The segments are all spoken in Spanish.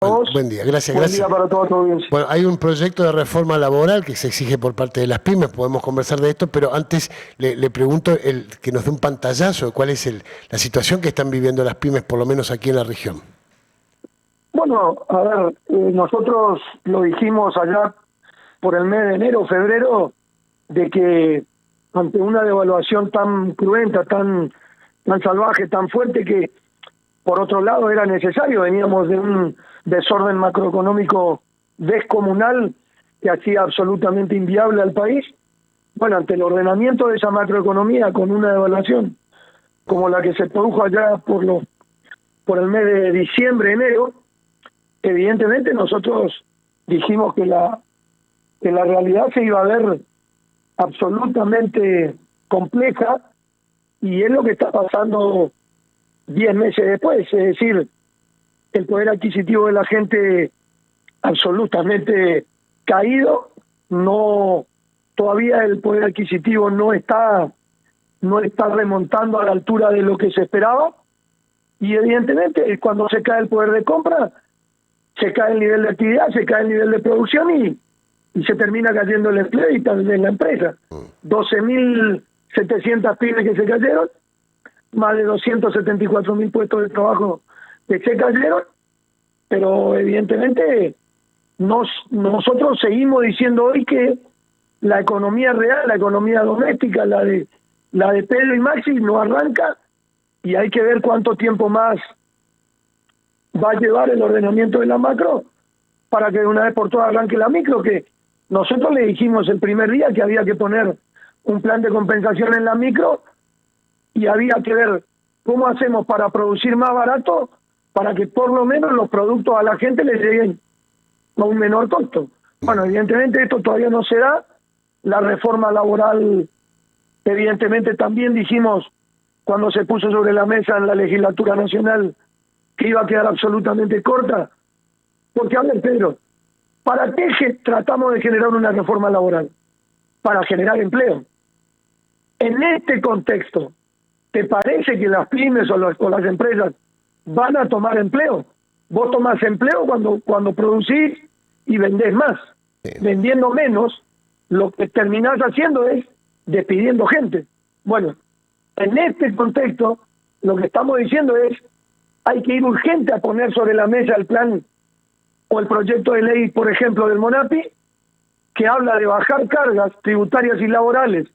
Buen día, gracias, Buen gracias. día para toda tu audiencia. Bueno, hay un proyecto de reforma laboral que se exige por parte de las pymes, podemos conversar de esto, pero antes le pregunto que nos dé un pantallazo de cuál es la situación que están viviendo las pymes, por lo menos aquí en la región. Bueno, a ver, nosotros lo dijimos allá por el mes de enero, febrero, de que ante una devaluación tan cruenta, tan salvaje, tan fuerte, que por otro lado era necesario, veníamos de un desorden macroeconómico descomunal que hacía absolutamente inviable al país. Bueno, ante el ordenamiento de esa macroeconomía con una devaluación como la que se produjo allá por el mes de diciembre, enero, evidentemente nosotros dijimos que la realidad se iba a ver absolutamente compleja, y es lo que está pasando 10 meses después. Es decir, el poder adquisitivo de la gente absolutamente caído. No, todavía el poder adquisitivo no está remontando a la altura de lo que se esperaba, y evidentemente cuando se cae el poder de compra, se cae el nivel de actividad, se cae el nivel de producción, y se termina cayendo el empleo y también la empresa. 12.700 pymes que se cayeron, más de 274.000 puestos de trabajo que se cayeron, pero evidentemente nosotros seguimos diciendo hoy que la economía real, la economía doméstica, la de Pedro y Maxi, no arranca, y hay que ver cuánto tiempo más va a llevar el ordenamiento de la macro para que de una vez por todas arranque la micro, que nosotros le dijimos el primer día que había que poner un plan de compensación en la micro, y había que ver cómo hacemos para producir más barato, para que por lo menos los productos a la gente les lleguen a un menor costo. Bueno, evidentemente esto todavía no se da. La reforma laboral, evidentemente también dijimos, cuando se puso sobre la mesa en la legislatura nacional, que iba a quedar absolutamente corta. Porque, a ver, Pedro, ¿para qué tratamos de generar una reforma laboral? Para generar empleo. En este contexto, ¿te parece que las pymes o las empresas van a tomar empleo? Vos tomás empleo cuando producís y vendés más. Sí. Vendiendo menos, lo que terminás haciendo es despidiendo gente. Bueno, en este contexto, lo que estamos diciendo es, hay que ir urgente a poner sobre la mesa el plan o el proyecto de ley, por ejemplo, del MONAPI, que habla de bajar cargas tributarias y laborales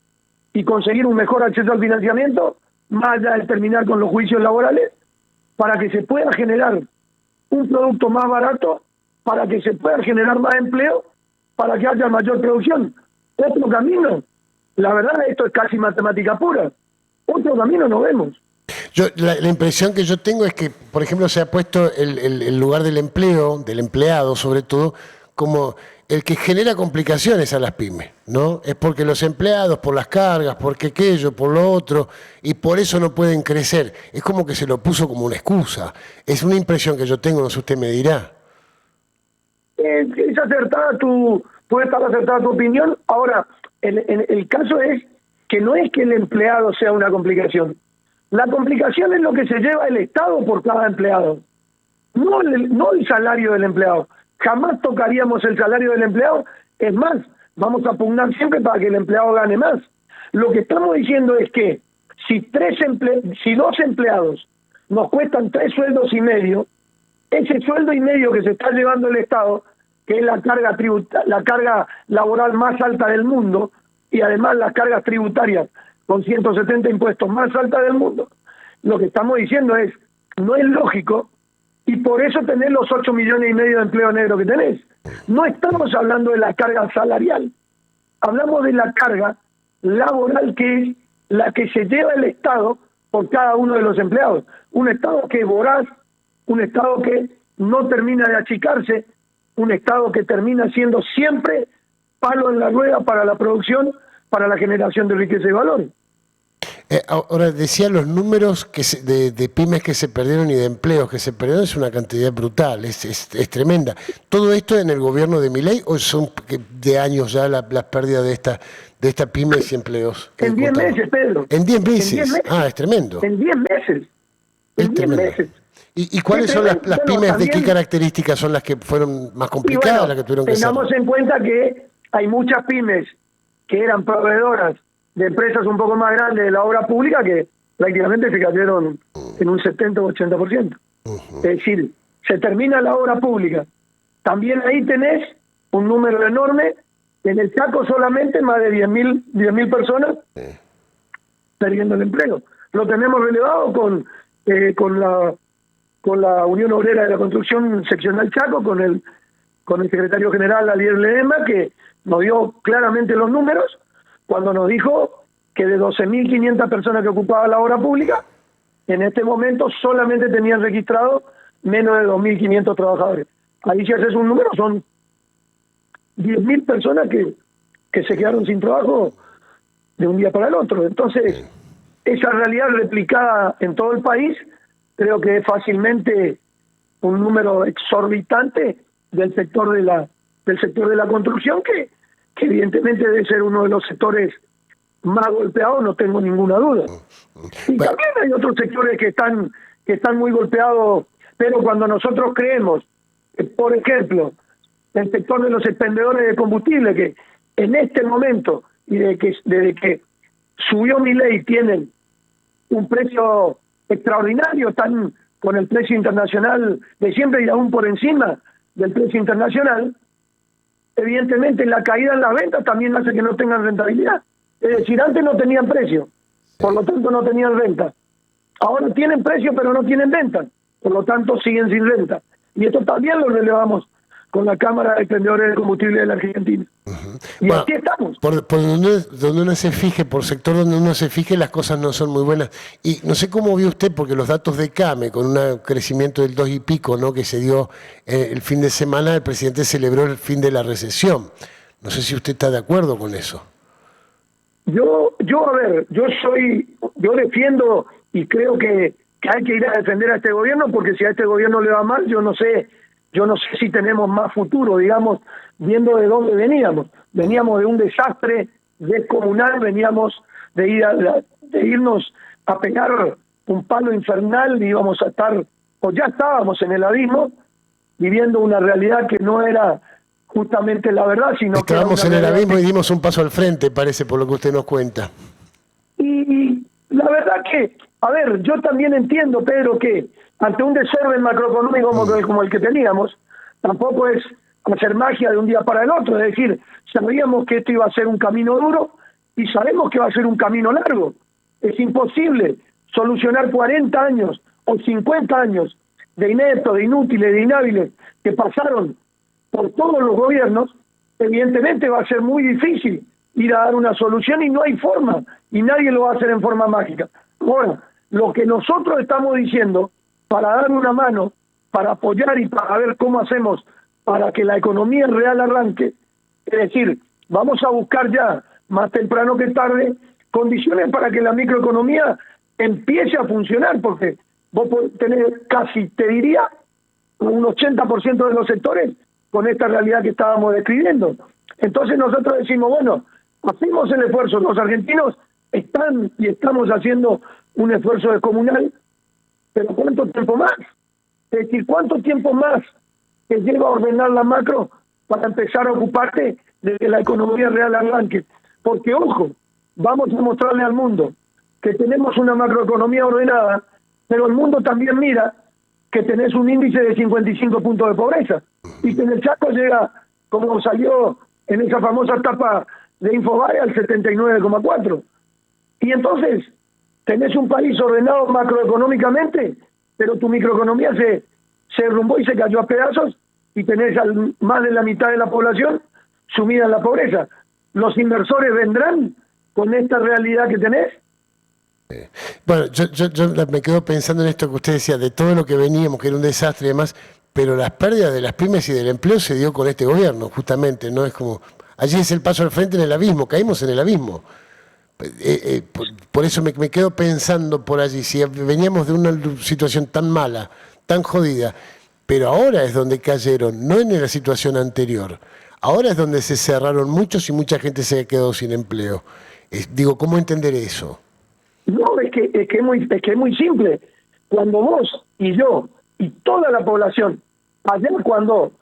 y conseguir un mejor acceso al financiamiento, más allá de terminar con los juicios laborales, para que se pueda generar un producto más barato, para que se pueda generar más empleo, para que haya mayor producción. Otro camino, la verdad, esto es casi matemática pura, otro camino no vemos. La impresión que yo tengo es que, por ejemplo, se ha puesto el lugar del empleo, del empleado sobre todo, como el que genera complicaciones a las pymes, ¿no? Es porque los empleados, por las cargas, porque aquello, por lo otro, y por eso no pueden crecer. Es como que se lo puso como una excusa. Es una impresión que yo tengo, no sé, usted me dirá. Es acertada puede estar acertada tu opinión. Ahora, el caso es que no es que el empleado sea una complicación. La complicación es lo que se lleva el Estado por cada empleado, no el salario del empleado. Jamás tocaríamos el salario del empleado. Es más, vamos a pugnar siempre para que el empleado gane más. Lo que estamos diciendo es que si dos empleados nos cuestan 3 sueldos y medio, ese sueldo y medio que se está llevando el Estado, que es la carga laboral más alta del mundo, y además las cargas tributarias con 170 impuestos más altas del mundo, lo que estamos diciendo es, no es lógico, y por eso tenés los 8,5 millones de empleo negro que tenés. No estamos hablando de la carga salarial, hablamos de la carga laboral, que es la que se lleva el Estado por cada uno de los empleados. Un Estado que es voraz, un Estado que no termina de achicarse, un Estado que termina siendo siempre palo en la rueda para la producción, para la generación de riqueza y valor. Ahora, decía los números de pymes que se perdieron y de empleos que se perdieron, es una cantidad brutal, es tremenda. ¿Todo esto en el gobierno de Milei o son de años ya las pérdidas de esta pymes y empleos? En 10 meses, Pedro. ¿En 10 meses? Ah, es tremendo. En 10 meses. En 10 meses. ¿Y cuáles son las Bueno, pymes de qué también, características son las que fueron más y complicadas, bueno, las que tuvieron que cerrar? tengamos en cuenta que hay muchas pymes que eran proveedoras de empresas un poco más grandes de la obra pública que prácticamente se cayeron en un 70 o 80%. Es decir, se termina la obra pública. También ahí tenés un número enorme, en el Chaco solamente más de 10.000 personas perdiendo el empleo. Lo tenemos relevado con la Unión Obrera de la Construcción Seccional Chaco, con el secretario general Alier Ledesma, que nos dio claramente los números cuando nos dijo que de 12.500 personas que ocupaban la obra pública, en este momento solamente tenían registrado menos de 2.500 trabajadores. Ahí si haces un número son 10.000 personas que se quedaron sin trabajo de un día para el otro. Entonces, esa realidad replicada en todo el país, creo que es fácilmente un número exorbitante del sector de la construcción, que evidentemente debe ser uno de los sectores más golpeados, no tengo ninguna duda. Y Bueno, también hay otros sectores que están muy golpeados, pero cuando nosotros creemos, por ejemplo, el sector de los expendedores de combustible, que en este momento, y desde que subió mi ley, tienen un precio extraordinario, están con el precio internacional de siempre y aún por encima del precio internacional, evidentemente la caída en las ventas también hace que no tengan rentabilidad. Es decir, antes no tenían precio, por lo tanto no tenían renta. Ahora tienen precio pero no tienen venta, por lo tanto siguen sin renta. Y esto también lo relevamos con la Cámara de Expendedores de Combustible de la Argentina. Y bueno, aquí estamos. por donde uno se fije, por sector donde uno se fije, las cosas no son muy buenas. Y no sé cómo vio usted, porque los datos de CAME, con un crecimiento del 2 y pico, ¿no?, que se dio el fin de semana, el presidente celebró el fin de la recesión. No sé si usted está de acuerdo con eso. A ver, yo defiendo y creo que hay que ir a defender a este gobierno, porque si a este gobierno le va mal, yo no sé si tenemos más futuro, digamos, viendo de dónde veníamos. Veníamos de un desastre descomunal, veníamos de irnos a pegar un palo infernal, íbamos a estar, o ya estábamos en el abismo, viviendo una realidad que no era justamente la verdad, sino que estábamos en el abismo y dimos un paso al frente, parece, por lo que usted nos cuenta. Y la verdad que, a ver, yo también entiendo, Pedro, que ante un desorden macroeconómico como el que teníamos, tampoco es hacer magia de un día para el otro. Es decir, sabíamos que esto iba a ser un camino duro y sabemos que va a ser un camino largo. Es imposible solucionar 40 años o 50 años de ineptos, de inútiles, de inhábiles que pasaron por todos los gobiernos. Evidentemente va a ser muy difícil ir a dar una solución y no hay forma, y nadie lo va a hacer en forma mágica. Bueno, lo que nosotros estamos diciendo, para dar una mano, para apoyar y para ver cómo hacemos para que la economía real arranque, es decir, vamos a buscar ya, más temprano que tarde, condiciones para que la microeconomía empiece a funcionar, porque vos podés tener casi, te diría, un 80% de los sectores con esta realidad que estábamos describiendo. Entonces nosotros decimos, bueno, hacemos el esfuerzo, los argentinos están y estamos haciendo un esfuerzo descomunal, pero ¿cuánto tiempo más? Es decir, ¿cuánto tiempo más te lleva a ordenar la macro para empezar a ocuparte de que la economía real arranque? Porque, ojo, vamos a mostrarle al mundo que tenemos una macroeconomía ordenada, pero el mundo también mira que tenés un índice de 55 puntos de pobreza y que en el Chaco llega, como salió en esa famosa etapa de Infobae, al 79,4. Y entonces tenés un país ordenado macroeconómicamente, pero tu microeconomía se derrumbó y se cayó a pedazos, y tenés más de la mitad de la población sumida en la pobreza. ¿Los inversores vendrán con esta realidad que tenés? Bueno, yo me quedo pensando en esto que usted decía, de todo lo que veníamos, que era un desastre y demás, pero las pérdidas de las pymes y del empleo se dio con este gobierno, justamente, ¿no? Es como, allí es el paso al frente en el abismo, caímos en el abismo. Por eso me quedo pensando por allí, si veníamos de una situación tan mala, tan jodida, pero ahora es donde cayeron, no en la situación anterior. Ahora es donde se cerraron muchos y mucha gente se quedó sin empleo. Digo, ¿cómo entender eso? No, es que es muy simple. Cuando vos y yo y toda la población, ayer cuando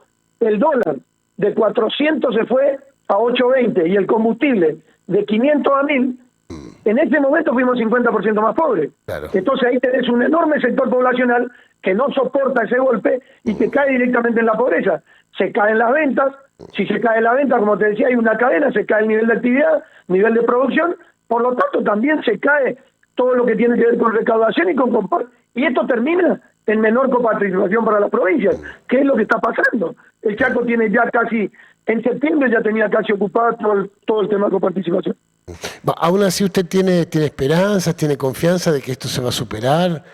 el dólar de 400 se fue a 8.20 y el combustible de 500 a 1.000, en ese momento fuimos 50% más pobres. Claro. Entonces ahí tenés un enorme sector poblacional que no soporta ese golpe y que cae directamente en la pobreza. Se caen las ventas, si se cae la venta, como te decía, hay una cadena, se cae el nivel de actividad, nivel de producción, por lo tanto también se cae todo lo que tiene que ver con recaudación y con y esto termina en menor coparticipación para las provincias. ¿Qué es lo que está pasando? El Chaco tiene ya casi, en septiembre ya tenía casi ocupado todo el tema de coparticipación. Aún así usted tiene esperanzas, tiene confianza de que esto se va a superar.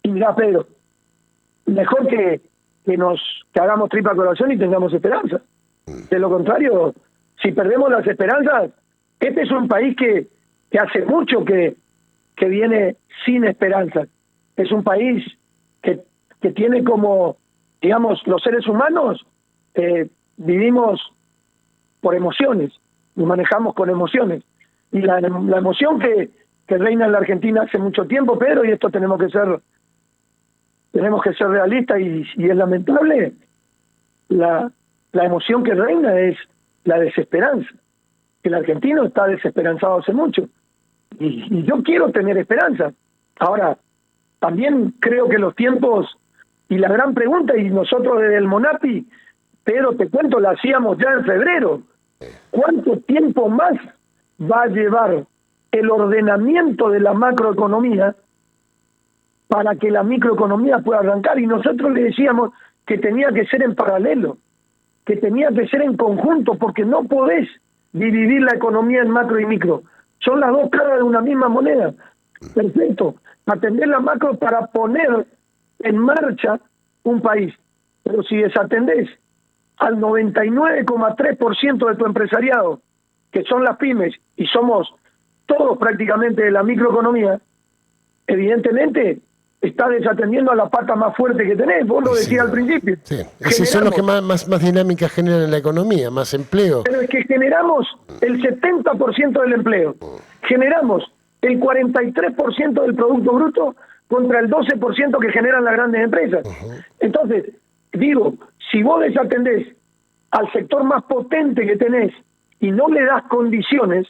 Y mirá, Pedro, mejor que hagamos tripa corazón y tengamos esperanza. De lo contrario, si perdemos las esperanzas, este es un país que hace mucho que viene sin esperanza. Es un país que tiene como, digamos, los seres humanos vivimos por emociones, nos manejamos con emociones. Y la emoción que reina en la Argentina hace mucho tiempo, Pedro, y esto tenemos que ser realistas y es lamentable, la emoción que reina es la desesperanza. El argentino está desesperanzado hace mucho. Y yo quiero tener esperanza. Ahora, también creo que los tiempos, y la gran pregunta, y nosotros desde el Monapi, pero te cuento, la hacíamos ya en febrero, ¿cuánto tiempo más va a llevar el ordenamiento de la macroeconomía para que la microeconomía pueda arrancar? Y nosotros le decíamos que tenía que ser en paralelo, que tenía que ser en conjunto, porque no podés dividir la economía en macro y micro. Son las dos caras de una misma moneda. Perfecto. Atender la macro para poner en marcha un país. Pero si desatendés al 99,3% de tu empresariado, que son las pymes, y somos todos prácticamente de la microeconomía, evidentemente está desatendiendo a la pata más fuerte que tenés. Vos lo decías al principio. Sí. Esos son los que más dinámica generan en la economía, más empleo. Pero es que generamos el 70% del empleo. Generamos el 43% del Producto Bruto contra el 12% que generan las grandes empresas. Entonces, digo, si vos desatendés al sector más potente que tenés y no le das condiciones,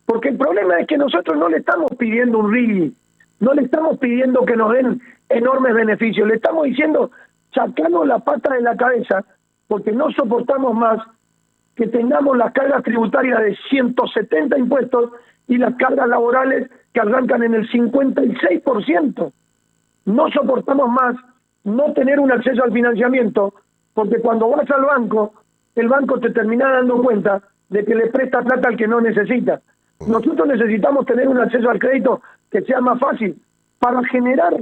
porque el problema es que nosotros no le estamos pidiendo un RIGI, no le estamos pidiendo que nos den enormes beneficios, le estamos diciendo, sacanos la pata de la cabeza, porque no soportamos más que tengamos las cargas tributarias de 170 impuestos y las cargas laborales que arrancan en el 56%. No soportamos más no tener un acceso al financiamiento, porque cuando vas al banco, el banco te termina dando cuenta de que le presta plata al que no necesita. Nosotros necesitamos tener un acceso al crédito que sea más fácil para generar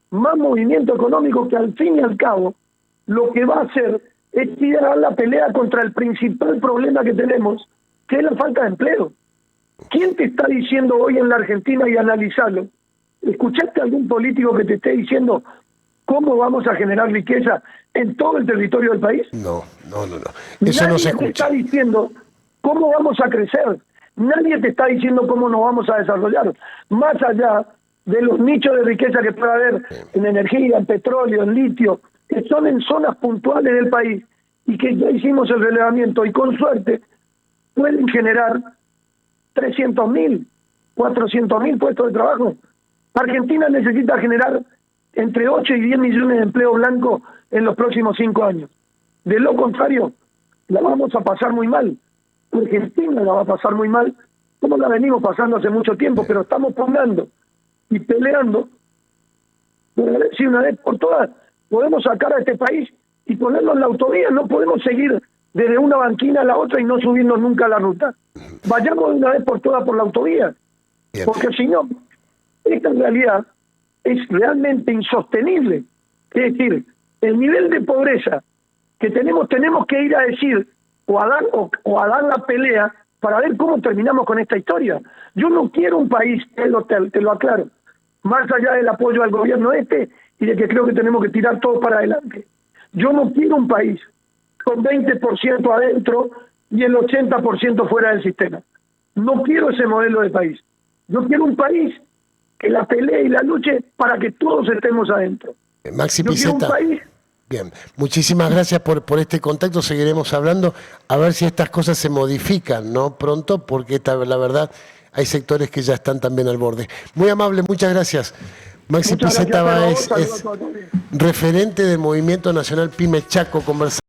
más movimiento económico, que al fin y al cabo lo que va a hacer es tirar la pelea contra el principal problema que tenemos, que es la falta de empleo. ¿Quién te está diciendo hoy en la Argentina, y analizarlo? ¿Escuchaste a algún político que te esté diciendo cómo vamos a generar riqueza en todo el territorio del país? No. Eso no se escucha. Nadie te está diciendo cómo vamos a crecer. Nadie te está diciendo cómo nos vamos a desarrollar. Más allá de los nichos de riqueza que puede haber en energía, en petróleo, en litio, que son en zonas puntuales del país y que ya hicimos el relevamiento y con suerte pueden generar 300.000, 400.000 puestos de trabajo. Argentina necesita generar entre 8 y 10 millones de empleo blanco en los próximos 5 años. De lo contrario, la vamos a pasar muy mal. Argentina la va a pasar muy mal, como la venimos pasando hace mucho tiempo, pero estamos pugnando y peleando para ver si una vez por todas podemos sacar a este país y ponerlo en la autovía. No podemos seguir desde una banquina a la otra y no subirnos nunca a la ruta. Vayamos de una vez por todas por la autovía, porque si no, esta realidad es realmente insostenible. Es decir, el nivel de pobreza que tenemos que ir a decir o a dar la pelea para ver cómo terminamos con esta historia. Yo no quiero un país, te lo aclaro, más allá del apoyo al gobierno y de que creo que tenemos que tirar todo para adelante. Yo no quiero un país con 20% adentro y el 80% fuera del sistema. No quiero ese modelo de país. Yo quiero un país que la pelee y la luche para que todos estemos adentro. Maxi Yo quiero un Picetta. país. Bien, muchísimas gracias por este contacto, seguiremos hablando, a ver si estas cosas se modifican, ¿no? Pronto, porque la verdad hay sectores que ya están también al borde. Muy amable, muchas gracias. Maxi Muchas Picetta gracias, Báez Pedro. es Saludos a todos. referente del Movimiento Nacional Pyme Chaco, conversando.